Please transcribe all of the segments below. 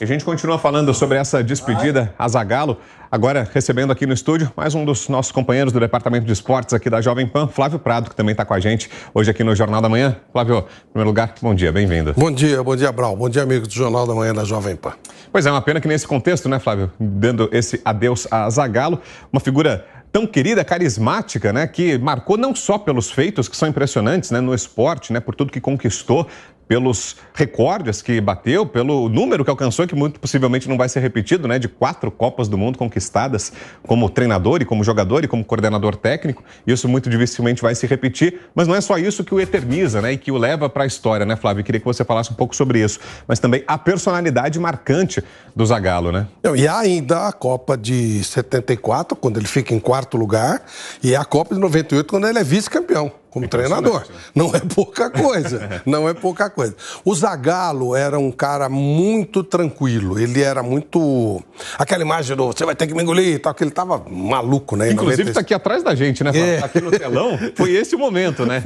E a gente continua falando sobre essa despedida a Zagallo, agora recebendo aqui no estúdio mais um dos nossos companheiros do Departamento de Esportes aqui da Jovem Pan, Flávio Prado, que também está com a gente hoje aqui no Jornal da Manhã. Flávio, em primeiro lugar, bom dia, bem-vindo. Bom dia, Brau. Bom dia, amigos do Jornal da Manhã da Jovem Pan. Pois é, uma pena que nesse contexto, né, Flávio, dando esse adeus a Zagallo, uma figura tão querida, carismática, né, que marcou não só pelos feitos que são impressionantes, né, no esporte, né, por tudo que conquistou, pelos recordes que bateu, pelo número que alcançou, que muito possivelmente não vai ser repetido, né, de 4 Copas do Mundo conquistadas como treinador e como jogador e como coordenador técnico. Isso muito dificilmente vai se repetir, mas não é só isso que o eterniza, né, e que o leva para a história, né, Flávio? Eu queria que você falasse um pouco sobre isso, mas também a personalidade marcante do Zagallo, né? E há ainda a Copa de 74, quando ele fica em 4º lugar, e a Copa de 98, quando ele é vice-campeão como treinador. Não é pouca coisa, não é pouca coisa. O Zagallo era um cara muito tranquilo, ele era muito... Aquela imagem do você vai ter que me engolir e tal, que ele tava maluco, né? Inclusive está aqui atrás da gente, né? Aqui no telão, foi esse o momento, né?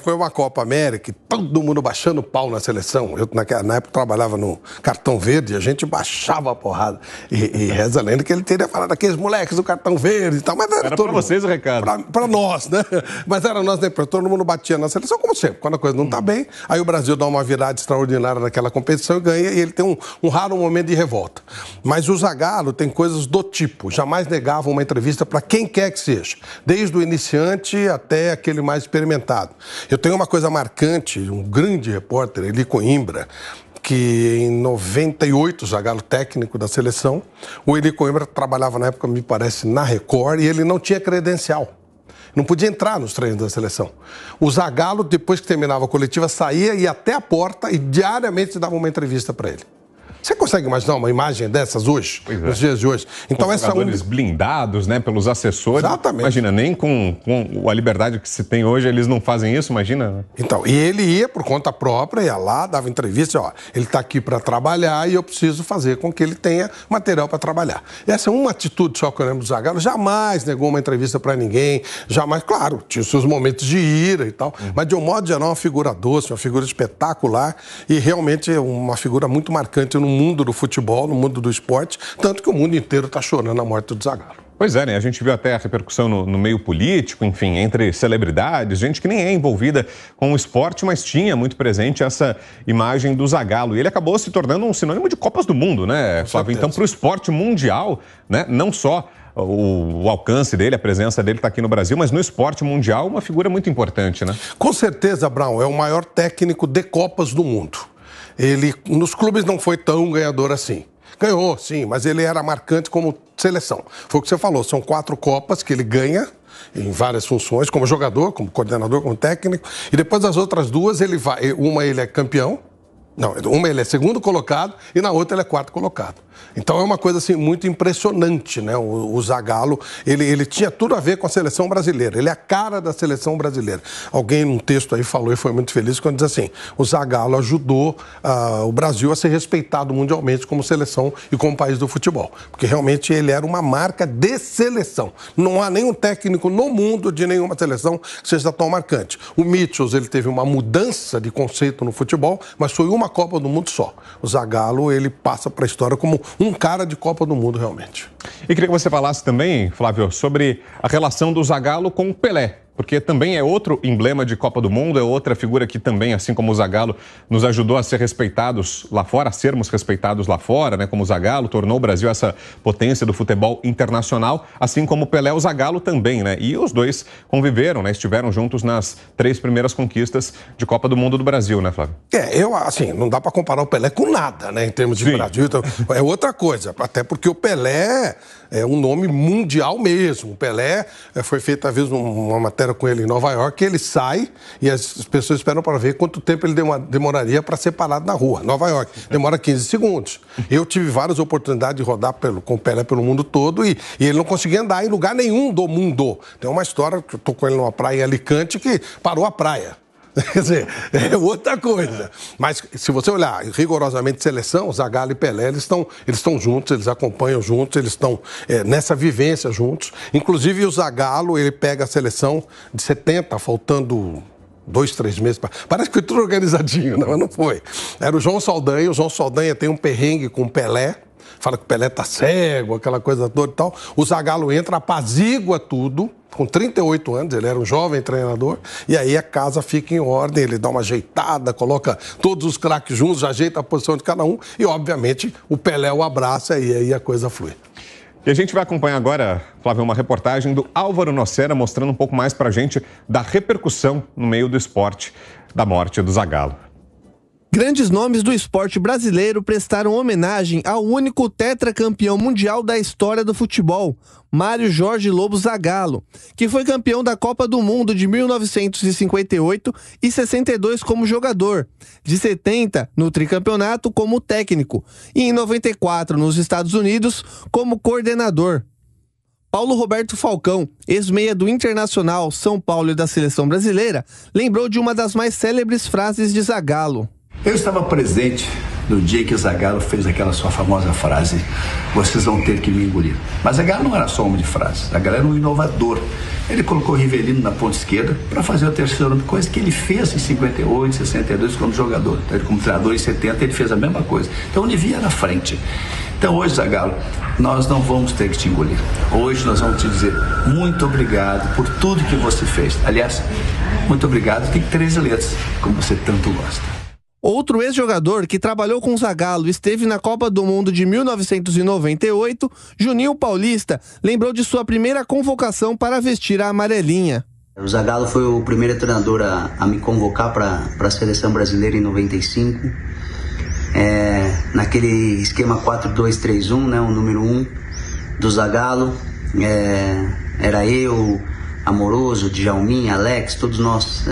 Foi uma Copa América, todo mundo baixando o pau na seleção. Eu, na época, trabalhava no Cartão Verde, a gente baixava a porrada. E reza a lenda que ele teria falado aqueles moleques do Cartão Verde e tal, mas era para vocês o recado. Para nós, né? Mas era nós, depois todo mundo batia na seleção, como sempre. Quando a coisa não está bem, aí o Brasil dá uma virada extraordinária naquela competição e ganha, e ele tem um raro momento de revolta. Mas o Zagallo tem coisas do tipo, jamais negava uma entrevista para quem quer que seja, desde o iniciante até aquele mais experimentado. Eu tenho uma coisa marcante, um grande repórter, Eli Coimbra, que em 98, o Zagallo técnico da seleção, o Eli Coimbra trabalhava na época, me parece, na Record, e ele não tinha credencial. Não podia entrar nos treinos da seleção. O Zagallo, depois que terminava a coletiva, saía, ia até a porta e diariamente dava uma entrevista para ele. Você consegue imaginar uma imagem dessas hoje, nos dias de hoje? Então, com jogadores blindados, né, pelos assessores. Exatamente. Imagina, nem com a liberdade que se tem hoje, eles não fazem isso, imagina. Então, e ele ia por conta própria, ia lá, dava entrevista, ó, ele está aqui para trabalhar e eu preciso fazer com que ele tenha material para trabalhar. Essa é uma atitude só que eu lembro do Zagallo, jamais negou uma entrevista para ninguém, jamais, claro, tinha os seus momentos de ira e tal, mas de um modo geral, uma figura doce, uma figura espetacular e realmente uma figura muito marcante no mundo do futebol, no mundo do esporte, tanto que o mundo inteiro está chorando a morte do Zagallo. Pois é, né? A gente viu até a repercussão no meio político, enfim, entre celebridades, gente que nem é envolvida com o esporte, mas tinha muito presente essa imagem do Zagallo. E ele acabou se tornando um sinônimo de Copas do Mundo, né, Flávio? Então, para o esporte mundial, né, não só o alcance dele, a presença dele está aqui no Brasil, mas no esporte mundial, uma figura muito importante, né? Com certeza, Brown, é o maior técnico de Copas do mundo. Ele, nos clubes, não foi tão ganhador assim. Ganhou, sim, mas ele era marcante como seleção. Foi o que você falou, são 4 Copas que ele ganha em várias funções, como jogador, como coordenador, como técnico, e depois das outras 2, uma ele é campeão, não, uma ele é 2º colocado e na outra ele é 4º colocado. Então é uma coisa assim muito impressionante, né? O Zagallo, ele tinha tudo a ver com a seleção brasileira, ele é a cara da seleção brasileira. Alguém num texto aí falou e foi muito feliz quando diz assim, o Zagallo ajudou o Brasil a ser respeitado mundialmente como seleção e como país do futebol, porque realmente ele era uma marca de seleção. Não há nenhum técnico no mundo de nenhuma seleção que seja tão marcante. O Mitchell, ele teve uma mudança de conceito no futebol, mas foi uma Copa do Mundo só. O Zagallo, ele passa para a história como um cara de Copa do Mundo, realmente. E queria que você falasse também, Flávio, sobre a relação do Zagallo com o Pelé, porque também é outro emblema de Copa do Mundo, é outra figura que também, assim como o Zagallo, nos ajudou a ser respeitados lá fora, a sermos respeitados lá fora, né? Como o Zagallo tornou o Brasil essa potência do futebol internacional, assim como o Pelé, o Zagallo também, né? E os dois conviveram, né? Estiveram juntos nas 3 primeiras conquistas de Copa do Mundo do Brasil, né, Flávio? Assim, não dá para comparar o Pelé com nada, né? Em termos de Brasil, então, é outra coisa, até porque o Pelé é um nome mundial mesmo. O Pelé foi feita, às vezes, uma matéria com ele em Nova York, ele sai e as pessoas esperam para ver quanto tempo ele demoraria para ser parado na rua. Nova York, demora 15 segundos. Eu tive várias oportunidades de rodar com o Pelé pelo mundo todo e ele não conseguia andar em lugar nenhum do mundo. Tem uma história que eu estou com ele numa praia em Alicante que parou a praia. Quer dizer, é outra coisa. Mas se você olhar rigorosamente seleção, Zagallo e Pelé, eles estão juntos, eles acompanham juntos, eles estão nessa vivência juntos. Inclusive o Zagallo, ele pega a seleção de 70, faltando 2, 3 meses. Parece que foi tudo organizadinho, mas não foi. Era o João Saldanha. O João Saldanha tem um perrengue com o Pelé. Fala que o Pelé tá cego, aquela coisa toda e tal. O Zagallo entra, apazigua tudo. Com 38 anos, ele era um jovem treinador. E aí a casa fica em ordem. Ele dá uma ajeitada, coloca todos os craques juntos, ajeita a posição de cada um. E, obviamente, o Pelé o abraça e aí a coisa flui. E a gente vai acompanhar agora, Flávio, uma reportagem do Álvaro Nocera mostrando um pouco mais pra gente da repercussão no meio do esporte da morte do Zagallo. Grandes nomes do esporte brasileiro prestaram homenagem ao único tetracampeão mundial da história do futebol, Mário Jorge Lobo Zagallo, que foi campeão da Copa do Mundo de 1958 e 62 como jogador, de 70 no tricampeonato como técnico e em 94 nos Estados Unidos como coordenador. Paulo Roberto Falcão, ex-meia do Internacional, São Paulo e da Seleção Brasileira, lembrou de uma das mais célebres frases de Zagallo. Eu estava presente no dia que o Zagallo fez aquela sua famosa frase: vocês vão ter que me engolir. Mas Zagallo não era só uma de frases, Zagallo era um inovador. Ele colocou Rivelino na ponta esquerda para fazer o terceiro homem, coisa que ele fez em 58, 62 como jogador. Então, ele, como treinador em 70, ele fez a mesma coisa. Então ele via na frente. Então hoje, Zagallo, nós não vamos ter que te engolir. Hoje nós vamos te dizer muito obrigado por tudo que você fez. Aliás, muito obrigado tem 13 letras, como você tanto gosta. Outro ex-jogador que trabalhou com Zagallo e esteve na Copa do Mundo de 1998, Juninho Paulista, lembrou de sua primeira convocação para vestir a amarelinha. O Zagallo foi o primeiro treinador a me convocar para a Seleção Brasileira em 95. Naquele esquema 4-2-3-1, né, o número 1 do Zagallo. Era eu, Amoroso, Djalminha, Alex, todos nós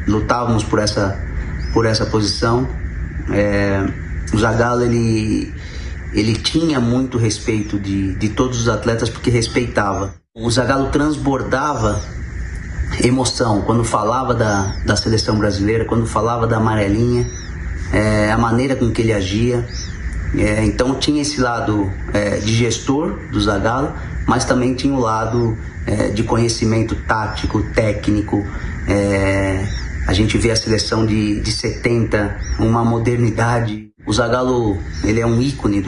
lutávamos por essa posição. O Zagallo ele tinha muito respeito de todos os atletas porque respeitava. O Zagallo transbordava emoção quando falava da seleção brasileira, quando falava da amarelinha, a maneira com que ele agia. Então tinha esse lado de gestor do Zagallo, mas também tinha o lado de conhecimento tático, técnico. A gente vê a seleção de 70, uma modernidade. O Zagallo, ele é um ícone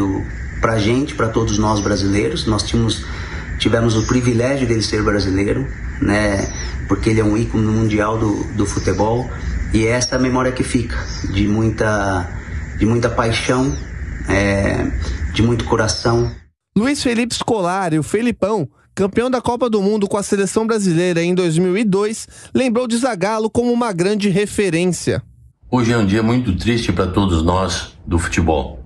pra gente, para todos nós brasileiros. Nós tivemos o privilégio dele ser brasileiro, né? Porque ele é um ícone mundial do futebol. E é essa memória que fica, de muita paixão, de muito coração. Luiz Felipe Scolari, o Felipão, campeão da Copa do Mundo com a seleção brasileira em 2002, lembrou de Zagallo como uma grande referência. Hoje é um dia muito triste para todos nós do futebol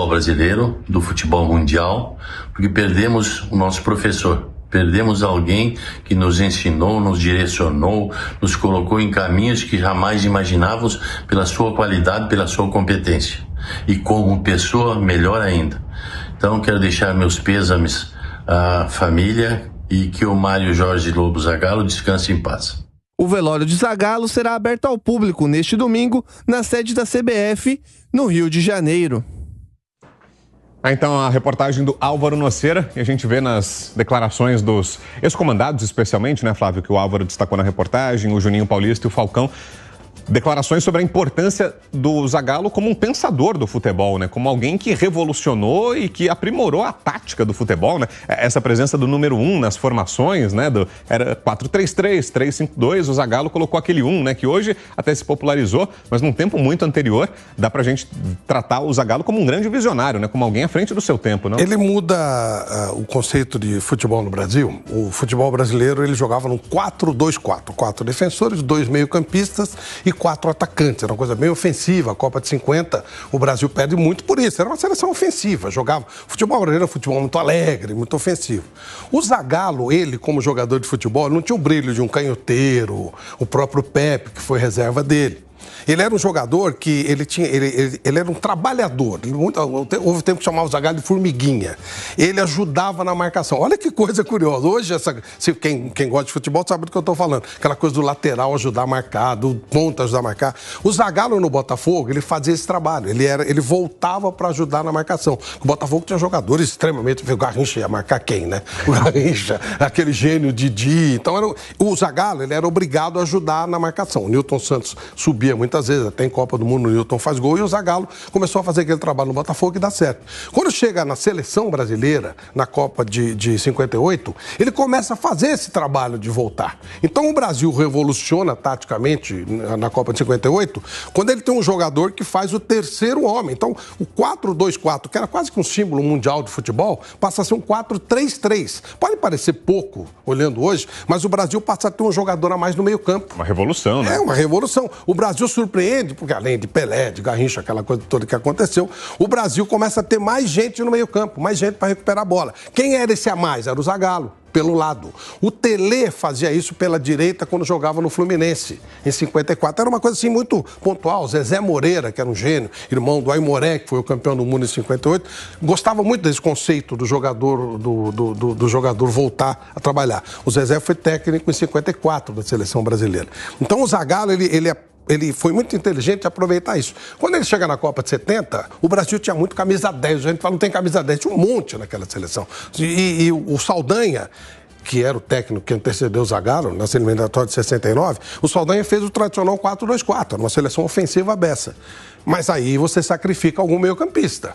brasileiro, do futebol mundial, porque perdemos o nosso professor, perdemos alguém que nos ensinou, nos direcionou, nos colocou em caminhos que jamais imaginávamos pela sua qualidade, pela sua competência. E como pessoa, melhor ainda. Então quero deixar meus pêsames a família e que o Mário Jorge Lobo Zagallo descanse em paz. O velório de Zagallo será aberto ao público neste domingo na sede da CBF, no Rio de Janeiro. Então a reportagem do Álvaro Nocera, e a gente vê nas declarações dos ex-comandados especialmente, né, Flávio, que o Álvaro destacou na reportagem, o Juninho Paulista e o Falcão. Declarações sobre a importância do Zagallo como um pensador do futebol, né? Como alguém que revolucionou e que aprimorou a tática do futebol, né? Essa presença do número 1 nas formações, né? Era 4-3-3, 3-5-2, o Zagallo colocou aquele 1, né? Que hoje até se popularizou, mas num tempo muito anterior, dá pra gente tratar o Zagallo como um grande visionário, né? Como alguém à frente do seu tempo, não? Ele muda o conceito de futebol no Brasil. O futebol brasileiro, ele jogava num 4-2-4. 4 defensores, 2 meio-campistas e 4 atacantes, era uma coisa bem ofensiva. A Copa de 50, o Brasil perde muito por isso, era uma seleção ofensiva, jogava. Futebol brasileiro era um futebol muito alegre, muito ofensivo. O Zagallo, ele como jogador de futebol, não tinha o brilho de um canhoteiro, o próprio Pepe, que foi reserva dele. Ele era um jogador que ele era um trabalhador. Houve tempo que chamava o Zagallo de formiguinha. Ele ajudava na marcação. Olha que coisa curiosa. Hoje, quem gosta de futebol sabe do que eu estou falando. Aquela coisa do lateral ajudar a marcar, do ponta ajudar a marcar. O Zagallo no Botafogo, ele fazia esse trabalho. Ele voltava para ajudar na marcação. O Botafogo tinha jogadores extremamente... O Garrincha ia marcar quem, né? O Garrincha, aquele gênio Didi. Então, o Zagallo, ele era obrigado a ajudar na marcação. O Nilton Santos subia muitas vezes, até em Copa do Mundo o Nilton faz gol, e o Zagallo começou a fazer aquele trabalho no Botafogo e dá certo. Quando chega na seleção brasileira, na Copa de 58, ele começa a fazer esse trabalho de voltar. Então o Brasil revoluciona taticamente na Copa de 58, quando ele tem um jogador que faz o terceiro homem. Então o 4-2-4, que era quase que um símbolo mundial de futebol, passa a ser um 4-3-3. Pode parecer pouco, olhando hoje, mas o Brasil passa a ter um jogador a mais no meio campo. Uma revolução, né? É uma revolução. O Brasil surpreende, porque além de Pelé, de Garrincha, aquela coisa toda que aconteceu, o Brasil começa a ter mais gente no meio-campo, mais gente para recuperar a bola. Quem era esse a mais? Era o Zagallo, pelo lado. O Telê fazia isso pela direita quando jogava no Fluminense, em 54. Era uma coisa assim muito pontual. Zezé Moreira, que era um gênio, irmão do Aimoré, que foi o campeão do mundo em 58, gostava muito desse conceito do jogador, do jogador voltar a trabalhar. O Zezé foi técnico em 54 da seleção brasileira. Então o Zagallo, ele foi muito inteligente em aproveitar isso. Quando ele chega na Copa de 70, o Brasil tinha muito camisa 10. A gente fala, não tem camisa 10, tinha um monte naquela seleção. E o Saldanha, que era o técnico que antecedeu o Zagallo, na eliminatória de 69, o Saldanha fez o tradicional 4-2-4, era uma seleção ofensiva beça. Mas aí você sacrifica algum meio-campista.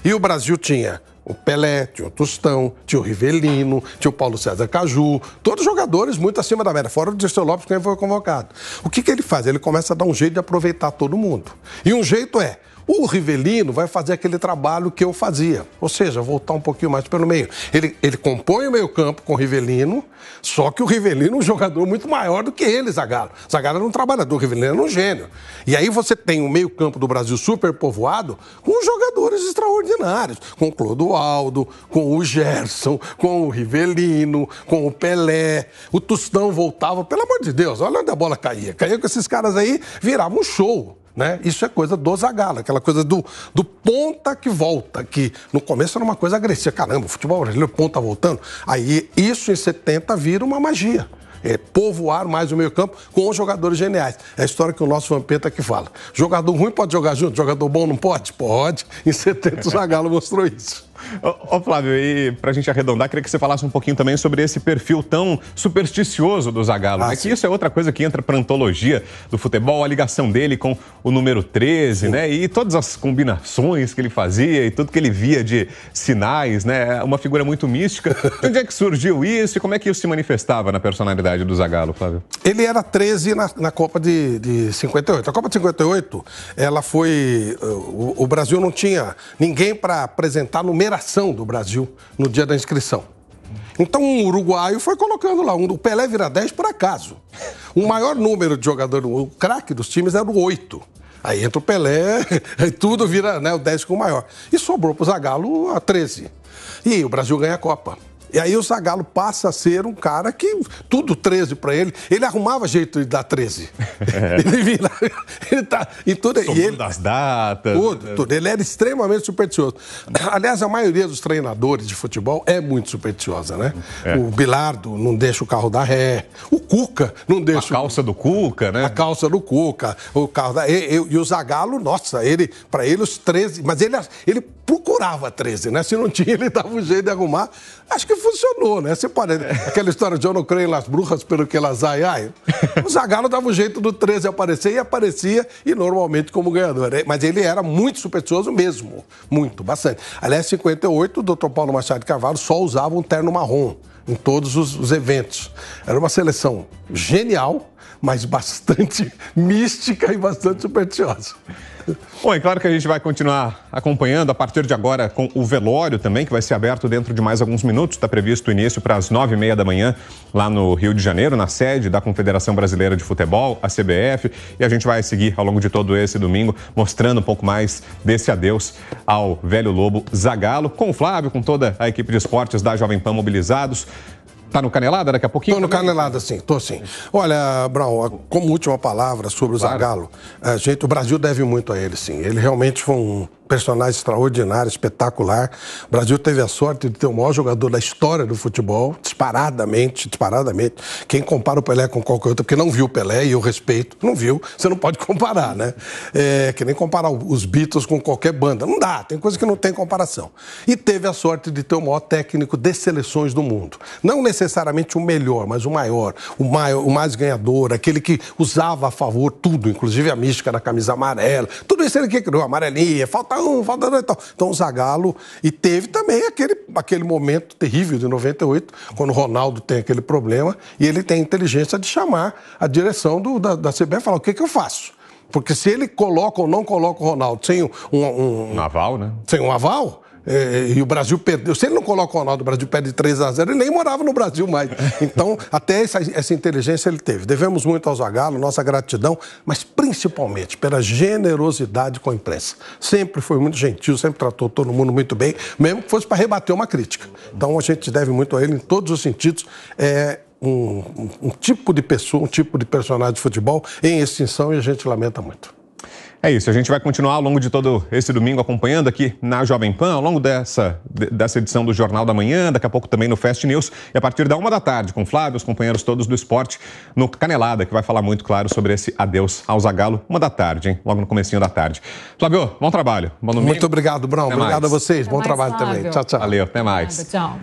E o Brasil tinha o Pelé, tinha o Tostão, tinha o Rivelino, tinha o Paulo César Caju, todos jogadores muito acima da média, fora o Dirceu Lopes, que foi convocado. O que ele faz? Ele começa a dar um jeito de aproveitar todo mundo. E um jeito é, o Rivelino vai fazer aquele trabalho que eu fazia, ou seja, voltar um pouquinho mais pelo meio. Ele compõe o meio-campo com o Rivelino, só que o Rivelino é um jogador muito maior do que ele, Zagallo. Zagallo era um trabalhador, o Rivelino era um gênio. E aí você tem um meio-campo do Brasil super povoado com jogadores extraordinários, com o Clodoaldo, com o Gerson, com o Rivelino, com o Pelé. O Tostão voltava, pelo amor de Deus, olha onde a bola caía. Caía com esses caras aí, virava um show. Né? Isso é coisa do Zagallo, aquela coisa do ponta que volta, que no começo era uma coisa agressiva. Caramba, o futebol brasileiro, ponta voltando. Aí isso em 70 vira uma magia. Povoar mais o meio campo com os jogadores geniais. É a história que o nosso Vampeta que fala. Jogador ruim pode jogar junto, jogador bom não pode? Pode. Em 70 o Zagallo mostrou isso. Ô Flávio, e pra gente arredondar, queria que você falasse um pouquinho também sobre esse perfil tão supersticioso do Zagallo, né? Que isso é outra coisa que entra pra antologia do futebol, a ligação dele com o número 13, né? E todas as combinações que ele fazia e tudo que ele via de sinais, né? Uma figura muito mística. De onde é que surgiu isso e como é que isso se manifestava na personalidade do Zagallo, Flávio? Ele era 13 na Copa de 58. A Copa de 58, ela foi... O Brasil não tinha ninguém para apresentar numeração do Brasil no dia da inscrição. Então um uruguaio foi colocando lá, o Pelé vira 10 por acaso. O maior número de jogadores, o craque dos times era o 8. Aí entra o Pelé, e tudo vira, né, o 10 com o maior. E sobrou pro Zagallo a 13. E o Brasil ganha a Copa. E aí o Zagallo passa a ser um cara que tudo 13 para ele. Ele arrumava jeito de dar 13. Ele vira, ele tá em tudo. E ele das datas. Tudo. Ele era extremamente supersticioso. Aliás, a maioria dos treinadores de futebol é muito supersticiosa, né? O Bilardo não deixa o carro dar ré. O Cuca não deixa. A calça do Cuca, né? A calça do Cuca. O carro da... E o Zagallo, nossa, para ele os 13. Mas ele procurava 13, né? Se não tinha, ele dava um jeito de arrumar. Acho que funcionou, né? Você pode... Aquela história de eu não creio nas bruxas pelo que elas ai. O Zagallo dava um jeito do 13 aparecer e aparecia, e normalmente como ganhador. Mas ele era muito supersticioso mesmo. Muito, bastante. Aliás, em 58, o Dr. Paulo Machado de Carvalho só usava um terno marrom em todos os eventos. Era uma seleção genial, mas bastante mística e bastante supersticiosa. Bom, é claro que a gente vai continuar acompanhando a partir de agora com o velório também, que vai ser aberto dentro de mais alguns minutos. Está previsto o início para as 9h30 da manhã, lá no Rio de Janeiro, na sede da Confederação Brasileira de Futebol, a CBF. E a gente vai seguir ao longo de todo esse domingo, mostrando um pouco mais desse adeus ao velho lobo Zagallo, com o Flávio, com toda a equipe de esportes da Jovem Pan mobilizados. Tá no Canelada daqui a pouquinho? Tô no Canelada, sim, tô sim. Olha, Brown, como última palavra sobre o Zagallo, o Brasil deve muito a ele, sim. Ele realmente foi um personagem extraordinário, espetacular. O Brasil teve a sorte de ter o maior jogador da história do futebol, disparadamente. Quem compara o Pelé com qualquer outro, porque não viu o Pelé, e eu respeito, não viu, você não pode comparar, né? É que nem comparar os Beatles com qualquer banda. Não dá, tem coisa que não tem comparação. E teve a sorte de ter o maior técnico de seleções do mundo. Não necessariamente o melhor, mas o maior, o mais ganhador, aquele que usava a favor tudo, inclusive a mística da camisa amarela. Tudo isso ele que criou, amarelinha, falta dois e tal. Então o Zagallo, e teve também aquele momento terrível de 98, quando o Ronaldo tem aquele problema, e ele tem a inteligência de chamar a direção da CBF e falar, o que eu faço? Porque se ele coloca ou não coloca o Ronaldo sem um aval, né? Sem um aval, e o Brasil perdeu. Se ele não coloca o Ronaldo, o Brasil perde 3-0, ele nem morava no Brasil mais. Então, até essa inteligência ele teve. Devemos muito ao Zagallo, nossa gratidão, mas principalmente pela generosidade com a imprensa. Sempre foi muito gentil, sempre tratou todo mundo muito bem, mesmo que fosse para rebater uma crítica. Então, a gente deve muito a ele em todos os sentidos. Um tipo de pessoa, um tipo de personagem de futebol em extinção, e a gente lamenta muito. É isso, a gente vai continuar ao longo de todo esse domingo acompanhando aqui na Jovem Pan, ao longo dessa edição do Jornal da Manhã, daqui a pouco também no Fast News, e a partir da 1h da tarde, com Flávio, os companheiros todos do esporte, no Canelada, que vai falar muito, claro, sobre esse adeus ao Zagallo, 1h da tarde, hein? Logo no comecinho da tarde. Flávio, bom trabalho, bom domingo. Muito obrigado, Brown. Obrigado a vocês, bom trabalho também. Tchau, tchau. Valeu, até mais. Tchau.